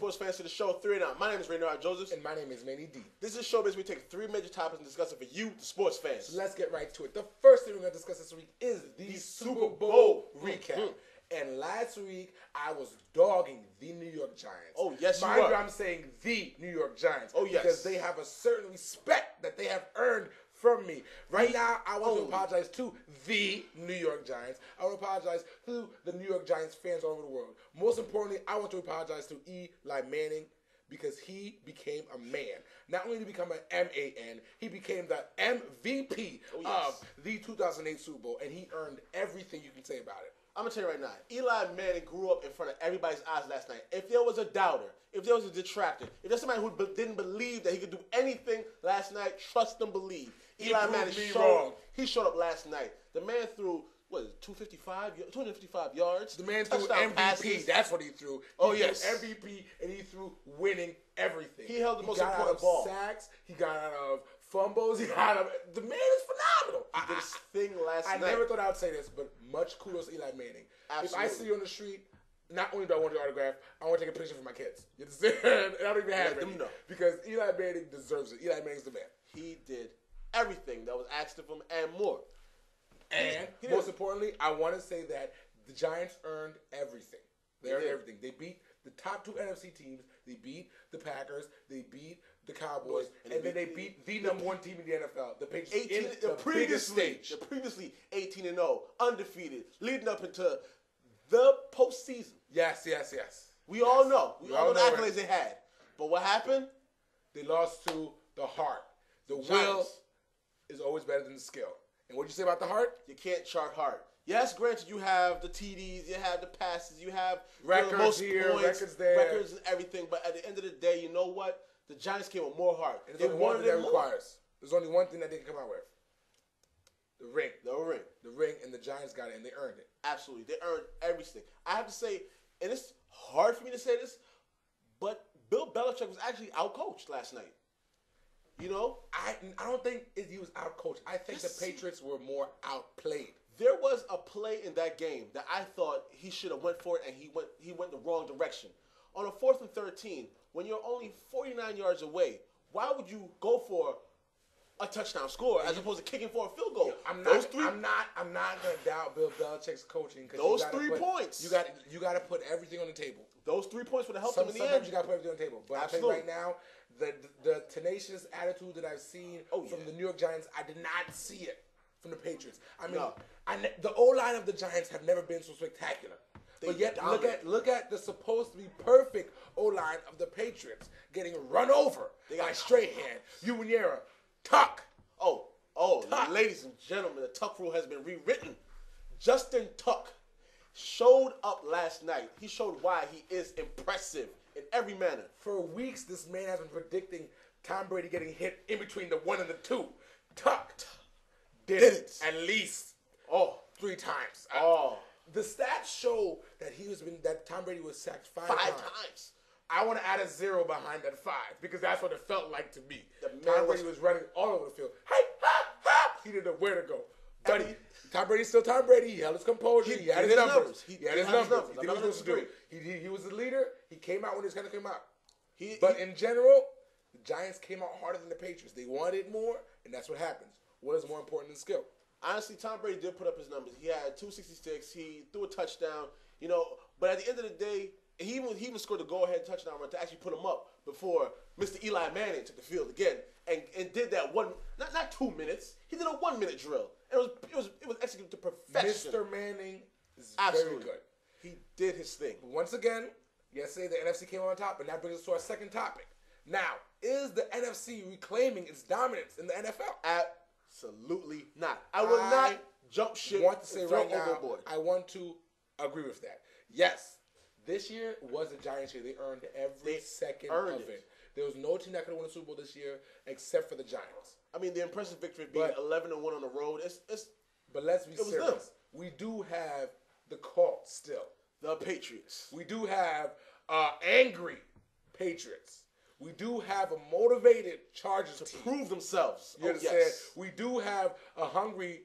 sports fans to the show 3 and Out. My name is Raynard Joseph. And my name is Manny D. This is a show basically we take 3 major topics and discuss it for you, the sports fans. So let's get right to it. The first thing we're going to discuss this week is the Super Bowl recap. And last week, I was dogging the New York Giants. Oh, yes, you Mind were. you, I'm saying the New York Giants. Oh, yes. Because they have a certain respect that they have earned from me. Right now, I want to apologize to the New York Giants. I want to apologize to the New York Giants fans all over the world. Most importantly, I want to apologize to Eli Manning because he became a man. Not only did he become an M-A-N, he became the MVP of the 2008 Super Bowl, and he earned everything you can say about it. I'm going to tell you right now, Eli Manning grew up in front of everybody's eyes last night. If there was a doubter, if there was a detractor, if there's somebody who didn't believe that he could do anything last night, trust them, believe. Eli Manning showed up last night. The man threw, 255 yards? The man threw Touchdown MVP. passes. That's what he threw. He threw MVP, and he threw winning everything. He held the most important important ball. Sacks. He got out of fumbles. He got out of... The man is phenomenal. He did his thing last night. I never thought I would say this, but much kudos to Eli Manning. Absolutely. If I see you on the street, not only do I want your autograph, I want to take a picture for my kids. You understand? And I don't even have it. Because Eli Manning deserves it. Eli Manning's the man. He did everything that was asked of him and more. And most importantly, I want to say that the Giants earned everything. They earned everything. They beat the top 2 NFC teams. They beat the Packers. They beat the Cowboys. And then they beat the number 1 team in the NFL, the Patriots, in the biggest stage. Previously 18-0, undefeated, leading up into the postseason. Yes. We all know. We all know the accolades they had. But what happened? They lost to the heart. The will is always better than the skill. And what you say about the heart? You can't chart heart. Yes, granted, you have the TDs, you have the passes, you have records the most here, points, records there, records and everything. But at the end of the day, you know what? The Giants came with more heart. And there's only one thing that requires. There's only one thing that they can come out with. The ring. The ring, and the Giants got it, and they earned it. Absolutely. They earned everything. I have to say, and it's hard for me to say this, but Bill Belichick was actually outcoached last night. You know? I don't think he was outcoached. I think the Patriots were more outplayed. There was a play in that game that I thought he should have went for it, and he went the wrong direction. On a 4th and 13, when you're only 49 yards away, why would you go for a touchdown score as opposed to kicking for a field goal? I'm not gonna doubt Bill Belichick's coaching. Those 3 points. You got to put everything on the table. Those 3 points would have helped him in the end. Sometimes you got to put everything on the table. But I tell you right now, the tenacious attitude that I've seen from the New York Giants, I did not see it from the Patriots. I mean, the O-line of the Giants have never been so spectacular. But yet, look at the supposed to be perfect O-line of the Patriots getting run over by Strahan, Uwaniera, Tuck. Tuck. Ladies and gentlemen, the Tuck rule has been rewritten. Justin Tuck showed up last night. He showed why he is impressive in every manner. For weeks, this man has been predicting Tom Brady getting hit in between the 1 and the 2. Tuck did it at least 3 times. The stats show that Tom Brady was sacked 5 times. I want to add a 0 behind that 5 because that's what it felt like to me. Tom Brady was running all over the field. Hey, he didn't know where to go. But Tom Brady's still Tom Brady. He held his composure. He had his numbers. He had his numbers. He did what he was supposed to do. He was the leader. He came out when he was going to come out. But in general, the Giants came out harder than the Patriots. They wanted more, and that's what happens. What is more important than skill? Honestly, Tom Brady did put up his numbers. He had 266. He threw a touchdown. But at the end of the day, he even scored a go-ahead touchdown run to actually put him up before Mr. Eli Manning took the field again and did that not 2 minutes. He did a 1-minute drill. And it was executed to perfection. Mr. Manning is Absolutely very good. He did his thing. Once again, yesterday the NFC came on top, and that brings us to our second topic. Now, is the NFC reclaiming its dominance in the NFL? Absolutely not. I will not jump ship. I want to say right now, overboard. I want to agree with that. Yes, this year was the Giants' year. They earned every second of it. There was no team that could have won the Super Bowl this year except for the Giants. I mean, the impressive victory being 11-1 on the road. But let's be serious. We do have the cult still. The Patriots. We do have angry Patriots. We do have a motivated Chargers to team. prove themselves. You understand? Yes. We do have a hungry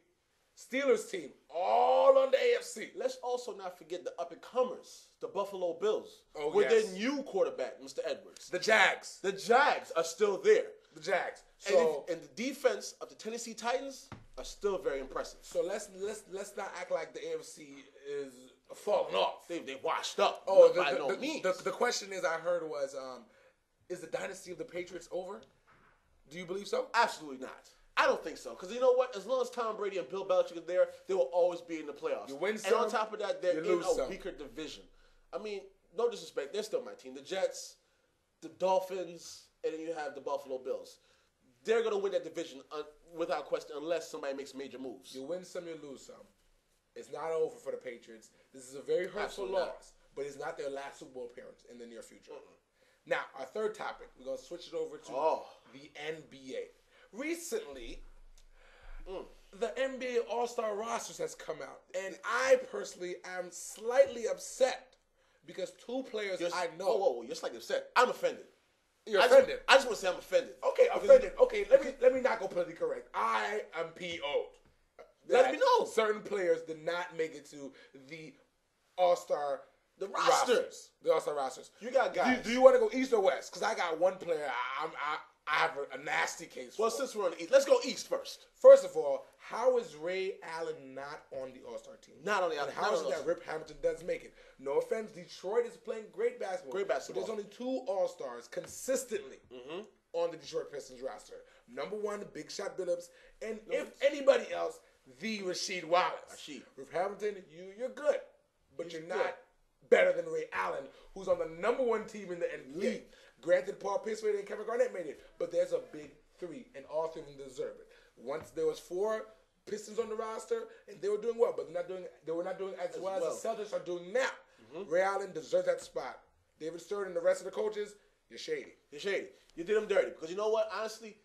Steelers team all all on the AFC. Let's also not forget the up-and-comers, the Buffalo Bills. Oh, with yes. their new quarterback, Mr. Edwards. The Jags. The Jags are still there. The Jags. And the defense of the Tennessee Titans are still very impressive. So let's not act like the AFC is falling off. They washed up. Oh, by no means. The question I heard was, is the dynasty of the Patriots over? Do you believe so? Absolutely not. I don't think so. Because you know what? As long as Tom Brady and Bill Belichick are there, they will always be in the playoffs. You win some, and on top of that, they're in a some. weaker division. I mean, no disrespect, they're still my team. The Jets, the Dolphins, and then you have the Buffalo Bills. They're going to win that division without question unless somebody makes major moves. You win some, you lose some. It's not over for the Patriots. This is a very hurtful loss, but it's not their last Super Bowl appearance in the near future. Now, our third topic, we're going to switch it over to the NBA. Recently, the NBA All-Star rosters has come out, and I personally am slightly upset because two players I know. Whoa, you're slightly upset. I'm offended. You're offended? I just want to say I'm offended. Okay, offended. Okay, let me not go politically correct. I am PO'd. Let me know. Certain players did not make it to the All-Star rosters. The All-Star rosters. You got guys. Do you want to go East or West? Because I got one player I have a nasty case for. Well, since we're on the East, let's go East first. First of all, how is Ray Allen not on the All-Star team? Not on the All-Star. How is it that Rip Hamilton does make it? No offense, Detroit is playing great basketball. Great basketball. But there's only two All-Stars consistently on the Detroit Pistons roster. Number one, Big Shot Billups, and if anybody else, the Rasheed Wallace. Rip Hamilton, you're good, but you're not better than Ray Allen, who's on the number one team in the NBA. Granted, Paul Pierce made it and Kevin Garnett made it, but there's a big three, and all three of them deserve it. Once there was 4 Pistons on the roster, and they were doing well, but they were not doing as well as the Celtics are doing now. Ray Allen deserves that spot. David Stern and the rest of the coaches, you're shady. You're shady. You did them dirty because you know what? Honestly,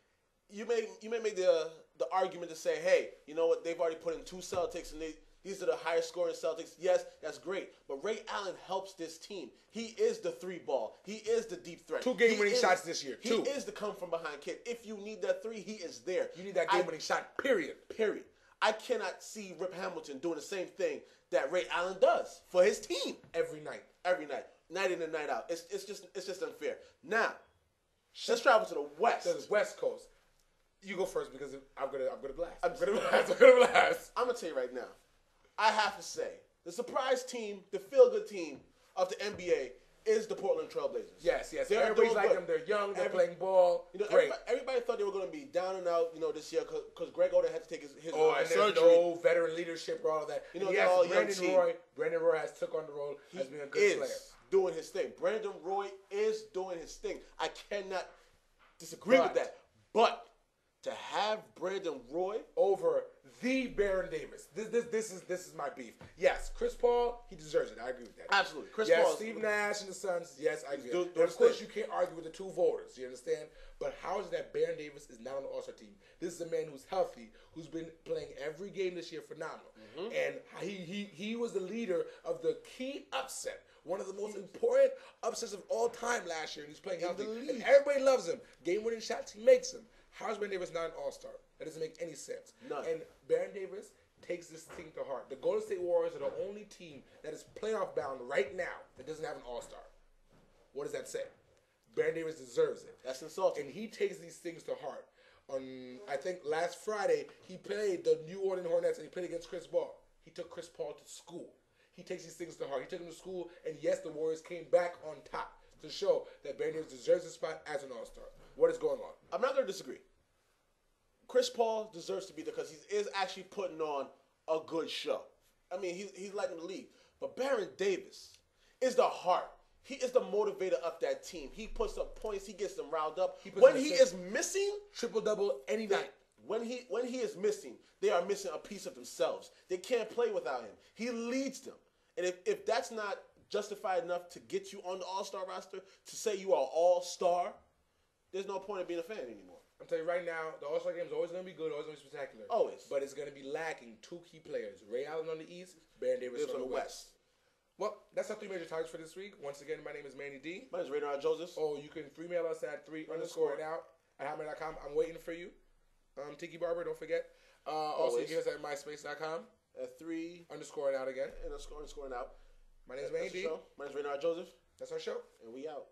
you may make the argument to say, hey, you know what? They've already put in 2 Celtics, and these are the highest scoring Celtics. Yes, that's great. But Ray Allen helps this team. He is the 3-ball. He is the deep threat. 2 game-winning shots this year. 2. He is the come-from-behind kid. If you need that 3, he is there. You need that game-winning shot, period. Period. I cannot see Rip Hamilton doing the same thing that Ray Allen does for his team. Every night. Every night. Night in and night out. It's just unfair. Now, let's travel to the West. To the West Coast. You go first because I'm gonna blast. I'm gonna blast. I'm gonna tell you right now. I have to say, the surprise team, the feel-good team of the NBA is the Portland Trailblazers. Yes. Everybody's like them. They're young. They're playing ball. You know, great. Everybody thought they were going to be down and out, this year because Greg Oden had to take his and surgery. There's no veteran leadership or all of that. They're all young Brandon Roy. Brandon Roy has took on the role as being a good player. Doing his thing. Brandon Roy is doing his thing. I cannot disagree with that. But to have Brandon Roy over the Baron Davis, this is my beef. Yes, Chris Paul, he deserves it. I agree with that. Absolutely, Chris Paul. Paul. Steve Nash and the Suns. Yes, I agree. And of course, you can't argue with the 2 voters. You understand? But how is it that Baron Davis is not on the All-Star team? This is a man who's healthy, who's been playing every game this year, phenomenal, and he was the leader of the key upset. One of the most important upsets of all time last year, and he's playing healthy. And everybody loves him. Game-winning shots, he makes them. How is Baron Davis not an All-Star? That doesn't make any sense. None. And Baron Davis takes this team to heart. The Golden State Warriors are the only team that is playoff bound right now that doesn't have an All-Star. What does that say? Baron Davis deserves it. That's insulting. And he takes these things to heart. On, I think, last Friday, he played the New Orleans Hornets and he played against Chris Paul. He took Chris Paul to school. He takes these things to heart. He took him to school, and yes, the Warriors came back on top to show that Baron Davis deserves a spot as an All-Star. What is going on? I'm not going to disagree. Chris Paul deserves to be there because he is actually putting on a good show. I mean, he's lighting the league. But Baron Davis is the heart. He is the motivator of that team. He puts up points. He gets them riled up. When he is missing, triple-double any night. When he is missing, they are missing a piece of themselves. They can't play without him. He leads them. And if that's not justified enough to get you on the All-Star roster, to say you are All-Star, there's no point in being a fan anymore. I'm telling you right now, the All-Star game is always going to be good, always going to be spectacular. Always. But it's going to be lacking 2 key players. Ray Allen on the East, Baron Davis on the West. Well, that's our 3 major topics for this week. Once again, my name is Manny D. My name is Radar Joseph. Oh, you can email us at 3_it_out@hotmail.com. I'm waiting for you. Tiki Barber, don't forget. Also, you can get us at myspace.com. At 3. Underscoring out again. And underscoring out. My name's Wayne D. My name's Raynard Joseph. That's our show. And we out.